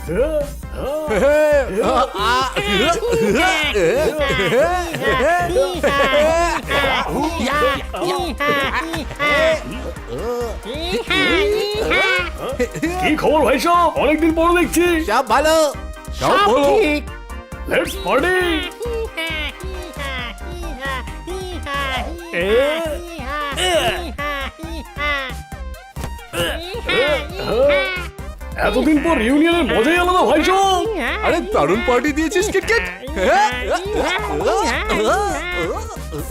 কি খবর ভাই সব? অনেকদিন পর দেখছি। সব ভালো, সব ঠিক। Let's party. এতদিন পর রিউনিয়নের মজাই আলাদা ভাই সব। আরে দারুণ পার্টি দিয়েছিস কিটকিট।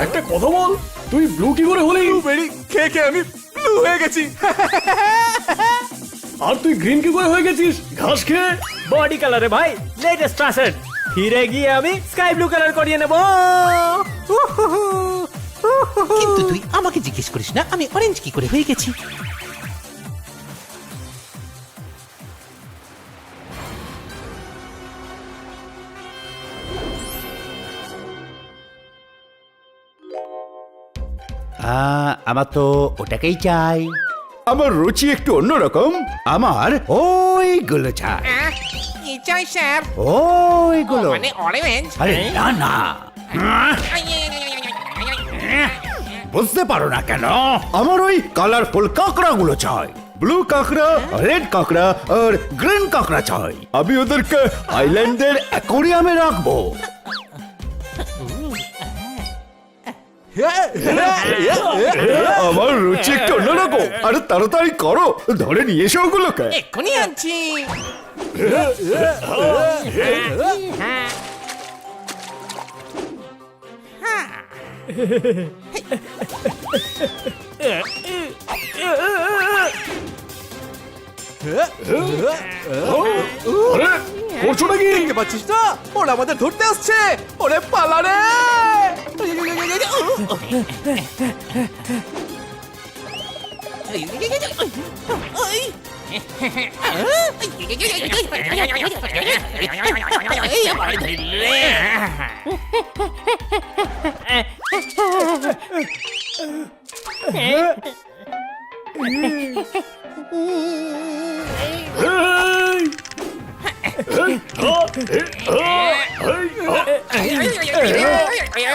একটা কথা বল, তুই ব্লু কি করে হলি? ব্লুবেরি খেয়ে খেয়ে আমি ব্লু হয়ে গেছি। আর তুই গ্রিন কি করে হয়ে গেছিস ঘাস খেয়ে? বডি কালারে ভাই লেটেস্ট ফ্যাশন। ফিরে গিয়ে আমি স্কাই ব্লু কালার করিয়ে নেব। কিন্তু তুই আমাকে জিজ্ঞেস করিস না আমি অরেঞ্জ কি করে হয়ে গেছি। আমার তো ওটাকেই চাই। আমার রুচি একটু অন্যরকম, আমার ওইগুলো চাই। কি চাই স্যার? ওইগুলো মানে অরেঞ্জ? আরে না না, বুঝতে পারো না কেন? আমার ওই কালারফুল কাঁকড়া গুলো চাই। ব্লু কাঁকড়া, রেড কাঁকড়া আর গ্রিন কাঁকড়া চাই। আমি ওদেরকে আইল্যান্ডের অ্যাকোরিয়ামে রাখবো। আমার রুচি একটু অন্যরকম। আরে তাড়াতাড়ি করো, ধরে নিয়ে এসো ওগুলোকে। এক্ষুনি আনছি। আরে করছো নাকি? দেখতে পাচ্ছিস না, ওরা আমাদের ধরতে আসছে। ওরে পালা রে!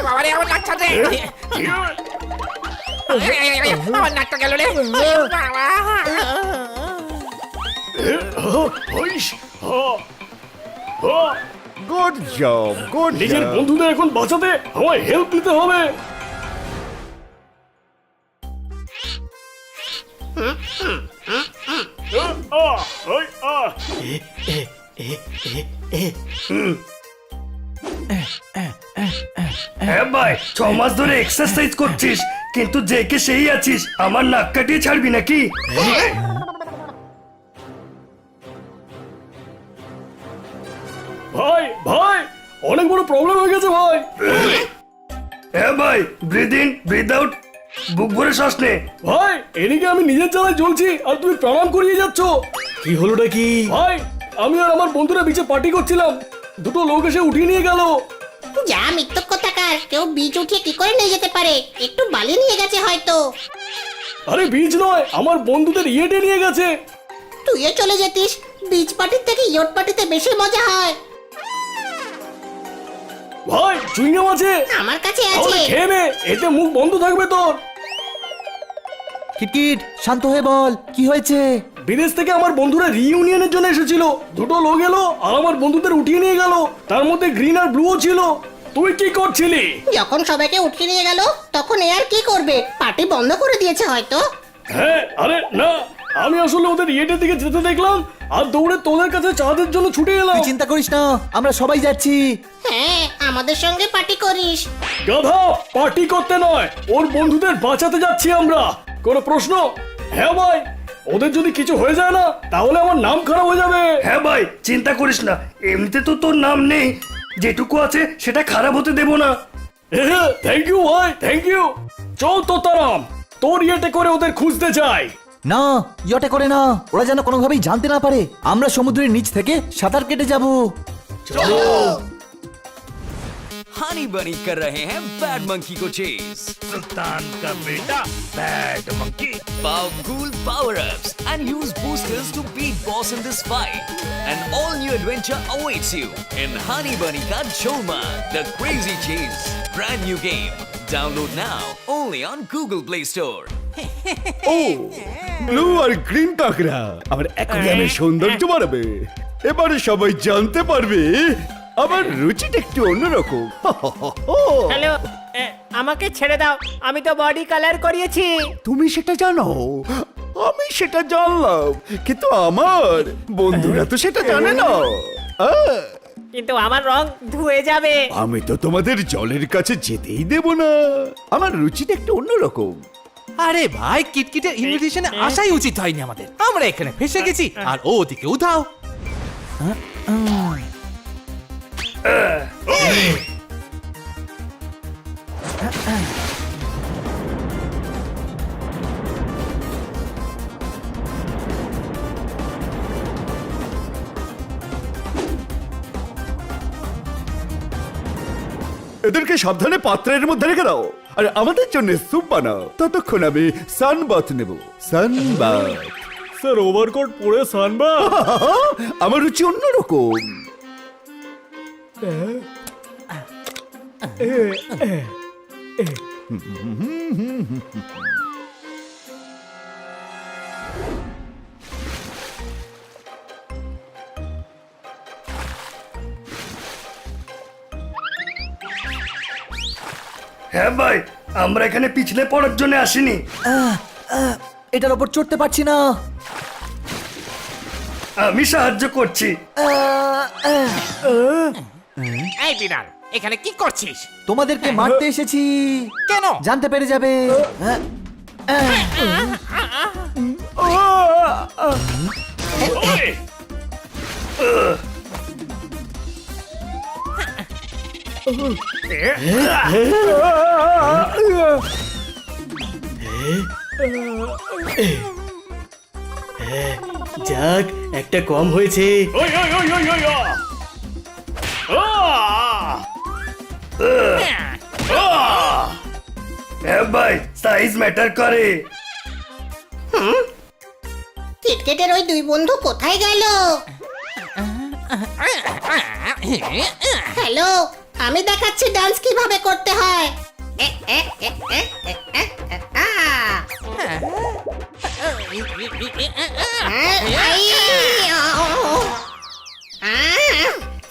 বাবারে আমার নাকটা রে, আমার নাকটা গেল রে বাবা। গুড জব, গুড নিজের জব। বন্ধুদের এখন বাঁচাতে আমায় হেল্প নিতে হবে। হ্যাঁ ভাই, 6 মাস ধরে এক্সারসাইজ করছিস কিন্তু যে কে সেই আছিস। আমার নাক কাটিয়ে ছাড়বি নাকি? ভাই ভাই, অনেক বড় প্রবলেম হয়ে গেছে ভাই। হ্যাঁ ভাই, ব্রিথ ইন ব্রিথ আউট, বুক ভরে শ্বাস নে। ভাই এদিকে আমি নিজের চালায় চলছি আর তুমি প্রণাম করিয়ে যাচ্ছ। কি হলোটা কি ভাই? আমি আর আমার বন্ধুরা বিচে পার্টি করছিলাম, দুটো লোক এসে উঠিয়ে নিয়ে গেল। যা মিথ্যক কথাকার, কেউ বীজ উঠিয়ে কি করে নিয়ে যেতে পারে? একটু বালি নিয়ে গেছে হয়তো। আরে বীজ নয়, আমার বন্ধুদের ইয়েটে নিয়ে গেছে। তুইও চলে যেতিস, বীজ পার্টির থেকে ইয়ট পার্টিতে বেশি মজা হয়। ভাই চুইংগাম আছে? আমার কাছে তাহলে আছে। খেয়ে নে, এতে মুখ বন্ধ থাকবে তোর। কিটকিট শান্ত হয়ে বল, কি হয়েছে? বিদেশ থেকে আমার বন্ধুরা রিইউনিয়নের জন্য এসেছিল। দুটো লোক এলো আর আমার বন্ধুদের উঠিয়ে নিয়ে গেল, তার মধ্যে গ্রিন আর ব্লুও ছিল। তুই কি করছিলি? যখন সবাইকে উঠিয়ে নিয়ে গেল তখন এ আর কি করবে? পার্টি বন্ধ করে দিয়েছে হয়তো। হ্যাঁ, আরে না, আমি আসলে ওদের ইয়েটের দিকে যেতে দেখলাম আর দৌড়ে তোদের কাছে চাঁদের জন্য ছুটে এলাম। তুই চিন্তা করিস না, আমরা সবাই যাচ্ছি। হ্যাঁ, আমাদের সঙ্গে পার্টি করিস। গাধা, পার্টি করতে নয়, ওর বন্ধুদের বাঁচাতে যাচ্ছি আমরা। কোনো প্রশ্ন? হ্যাঁ ভাই, ওদের যদি কিছু হয়ে যায় না তাহলে আমার নাম খারাপ হয়ে যাবে। হ্যাঁ ভাই, চিন্তা করিস না, এমনিতে তো তোর নাম নেই, যেটুকু আছে সেটা খারাপ হতে দেব না। থ্যাংক ইউ ভাই, থ্যাংক ইউ। চল তোতারাম, তোর ইয়েটে করে ওদের খুঁজতে যাই। না, ইয়টে করে না, ওরা যেন কোনোভাবেই জানতে না পারে আমরা সমুদ্রের নিচ থেকে সাঁতার কেটে যাব। চলো। हनी बनी कर रहे हैं बैड मंकी को चेज। सुल्तान का बेटा bad monkey. Powerful power-ups and use boosters to beat boss in this fight. An all-new adventure awaits you in Honey Bunny Ka Choma, the Crazy Chase. Brand new game. Download now only on Google Play Store. ও blue আর green কাঁকড়া আমার অ্যাকোয়ারিয়ামের সৌন্দর্য বাড়াবে। এবারে সবাই জানতে পারবে আমার রুচিটা একটু অন্যরকম। হ্যালো, আমাকে ছেড়ে দাও, আমি তো বডি কালার করিয়েছি। তুমি সেটা জানো, আমি সেটা জানলাম, কিন্তু আমার বন্ধুরা তো সেটা জানে না। কিন্তু আমার রং ধুয়ে যাবে। আমি তো তোমাদের জলের কাছে যেতেই দেব না, আমার রুচিটা একটু অন্যরকম। আরে ভাই, কিটকিটের ইনভিটেশনে আসাই উচিত হয়নি আমাদের। আমরা এখানে ফেসে গেছি আর ও ওদিকে উধাও। এদেরকে সাবধানে পাত্রের মধ্যে রেখে দাও আর আমাদের জন্য স্যুপ বানাও। ততক্ষণ আমি সানবাথ নেব। সানবাথ। স্যার ওভারকোট পরে সানবা। আমার রুচি অন্যরকম। হ্যাঁ ভাই, আমরা এখানে পিছলে পড়ার জন্য আসিনি। এটার ওপর চড়তে পারছি না। আমি সাহায্য করছি। এই বিড়াল, এখানে কি করছিস? তোমাদেরকে মারতে এসেছি, কেন? জানতে পেরে যাবে। হ্যাঁ, যাক, একটা কম হয়েছে। হ্যাঁ ভাই, সাইজ ম্যাটার করে। কিটকেটের ওই দুই বন্ধু কোথায় গেল? হ্যালো, আমি দেখাচ্ছি ডান্স কিভাবে করতে হয়।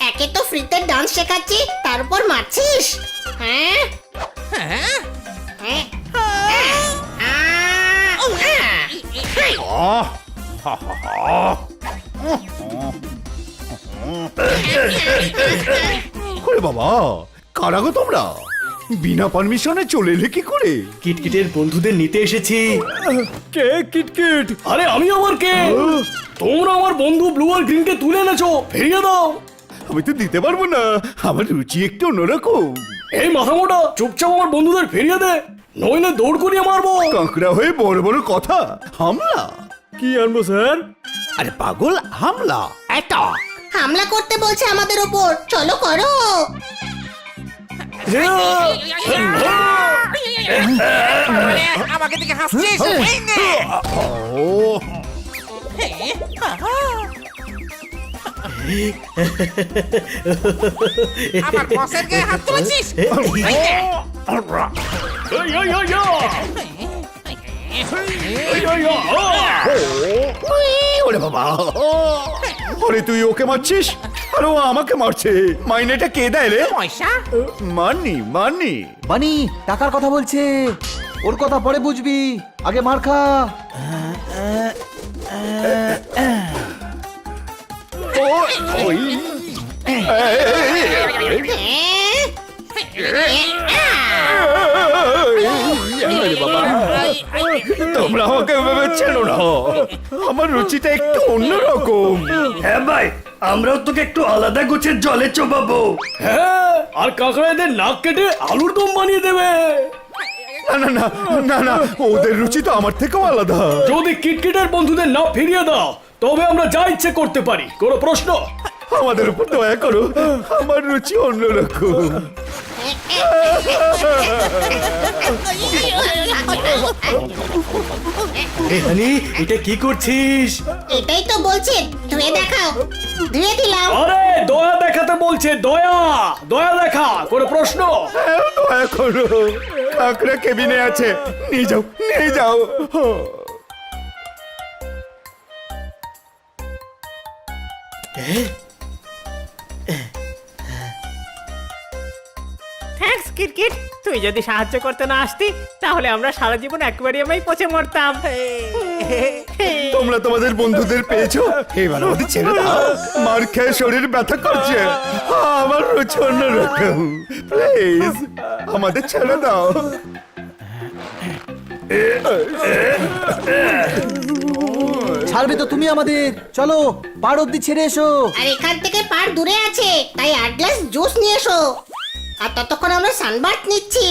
একে তো ফ্রিতে ডান্স শেখাচ্ছি, তারপর মারছিস। হ্যাঁ ওরে বাবা, কারা গো তোমরা? বিনা পারমিশনে চলে এলে কি করে? কিটকিটের বন্ধুদের নিতে এসেছি। কে কিটকিট? আরে আমি আবার কে? তোমরা আমার বন্ধু ব্লু আর গ্রিনকে তুলে এনেছো, ফিরিয়ে দাও। আমি তো দিতে পারবো না, আমার রুচি একটু অন্যরকম। এই মাথা মোটা, চুপচাপ আমার বন্ধুদের ফিরিয়ে দে, নইলে দৌড় করিয়ে মারবো। কাঁকড়া হয়ে বড় বড় কথা। হামলা? কি আনবো স্যার? আরে পাগল, হামলা, অ্যাটাক। হামলা করতে বলছে আমাদের ওপর, চলো করো। আমাকে দিকে হাসছিস? এই নে। আমার বসের গায়ে হাত তুলেছিস? এই নে। ওরে বাবা, আরে তুই ওকে মারছিস আর ও আমাকে মারছে। মাইনেটা কে দেয় রে? পয়সা? মাননি। বানি টাকার কথা বলছে, ওর কথা পরে বুঝবি, আগে মার খা। ওই তোমরা আমাকে ভেবে ছেড়ো না, আমার রুচিটা একটু অন্যরকম। হ্যাঁ ভাই, আমরাও তোকে একটু আলাদা গোছের জলে চোবাবো। হ্যাঁ, আর কাঁকড়াদের নাক কেটে আলুর দম বানিয়ে দেবে। না না না না না, ওদের রুচি তো আমার থেকেও আলাদা। যদি কিটকিটের বন্ধুদের না ফিরিয়ে দাও, তবে আমরা যা ইচ্ছে করতে পারি। কোনো প্রশ্ন? আমাদের উপর দয়া করো, আমার রুচি অন্যরকম। এ হানি এটা কি করছিস? এটাই তো বলছে ধুয়ে দেখাও। ধুয়ে দিলাম। আরে দয়া দেখাতে বলছে, দয়া দয়া দেখা, কোনো প্রশ্ন? দয়া করো, কাকড়া কেবিনে আছে, নিয়ে যাও নিয়ে যাও। থ্যাঙ্কস কিটকিট, তুই যদি সাহায্য করতে না আসতি তাহলে আমরা সারা জীবন অ্যাকোয়ারিয়ামেই পচে মরতাম। তোমরা তোমাদের বন্ধুদের পেয়েছো, এবার আমাদের ছেড়ে দাও। মার খেয়ে শরীর ব্যথা করছে, আমার রুচি অন্যরকম। প্লিজ আমাদের ছেড়ে দাও। ছাড়বে তো তুমি আমাদের। চলো পার অব্দি ছেড়ে এসো। আর এখান থেকে পার দূরে আছে, তাই 8 গ্লাস জুস নিয়ে এসো। আর ততক্ষণ আমরা সানবাথ নিচ্ছি।